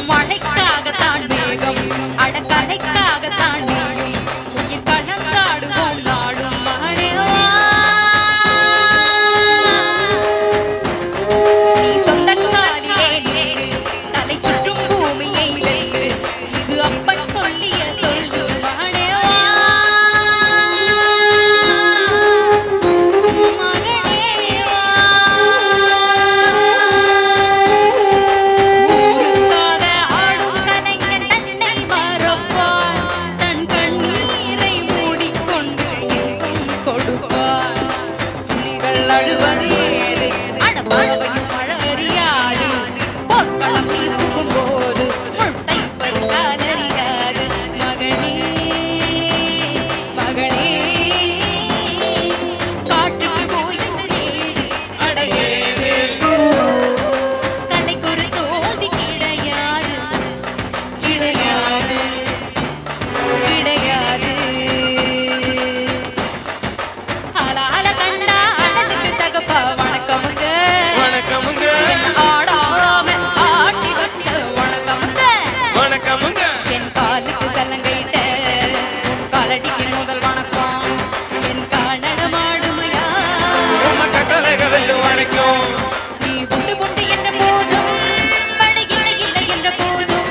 மழைக்காகத்தான் மேகம் அடக்கலைக்காகத்தான் நீயும் உயிர் கலந்தாடுவோம் நாடும் மகனேவா நீ சொந்த காலிலே நேரு தலை சுற்றும் பூமியை வென்று இது அப்பன் சொல்லிய சொல்லு மகனேவா அழுவது ஏது அடப்பறவையும் மழறியாது போர்க்களம் நீ புகும் போது முட்டை பருகாலறியாது மகனே மகனே காற்றுக்கு கோயில் அடையேது கலைக்கு ஒரு தோல்வி கிடையாது கிடையாது கிடையாது வணக்கமுங்க வணக்கமுங்க ஆடாம ஆட்டி வச்ச வணக்கமுங்க வணக்கமுங்க என் காலுக்கு சலங்கைட்ட உன் காலடிக்கு முதல் வணக்கம் என் காலட மாடுமையா உம்ம கட்டளைக வெல்லும் வரைக்கும் நீ உண்டு உண்டு என்ற போதும் மழை இல்லை இல்லை என்ற போதும்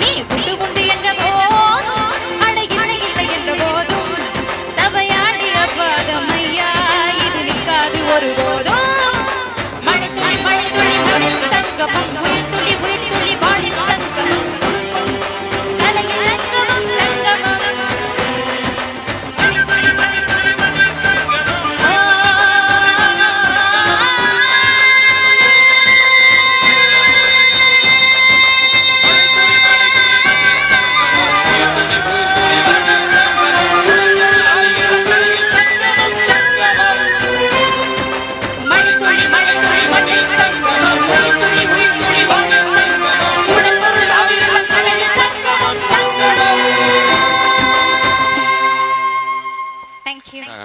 நீ உண்டு உண்டு என்ற போதும் மழை இல்லை இல்லை என்ற போதும் சபையாடிய பாதமையா இது நிற்காது ஒருபோதும் சங்கமம் உயிர் துளி வாழில் சங்கமம் கலையில் சங்கமம் சங்கமம்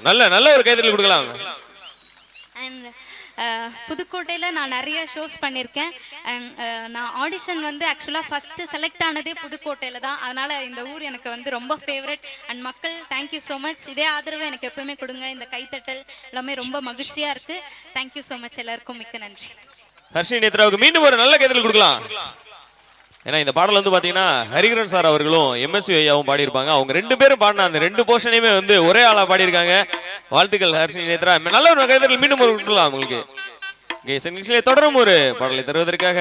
நல்ல நல்ல ஒரு கைதட்டல் கொடுக்கலாம். புதுக்கோட்டையில் நான் நிறைய ஷோஸ் பண்ணியிருக்கேன். நான் ஆடிஷன் வந்து ஆக்சுவலாக ஃபஸ்ட்டு செலக்ட் ஆனதே புதுக்கோட்டையில் தான். அதனால் இந்த ஊர் எனக்கு வந்து ரொம்ப ஃபேவரட். அண்ட் மக்கள் தேங்க்யூ ஸோ மச். இதே ஆதரவு எனக்கு எப்பவுமே கொடுங்க. இந்த கைத்தட்டல் எல்லாமே ரொம்ப மகிழ்ச்சியாக இருக்குது. Thank you so much. எல்லாருக்கும் மிக்க நன்றி. ஹர்ஷினி நேத்ராவுக்கு மீண்டும் ஒரு நல்ல கைதட்டல் கொடுக்கலாம். ஏன்னா இந்த பாடல் வந்து பாத்தீங்கன்னா ஹரிகரன் சார் அவர்களும் எம்எஸ்வி ஐயாவும் பாடியிருப்பாங்க. அவங்க ரெண்டு பேரும் பாடின அந்த ரெண்டு போர்ஷனையுமே வந்து ஒரே ஆளா பாடியிருக்காங்க. வாழ்த்துக்கள் ஹர்ஷினி நேத்ரா. நல்ல ஒரு கைதட்டல் மீண்டும் ஒரு கொடுக்கலாம் உங்களுக்கு. தொடரும் ஒரு பாடலை தருவதற்காக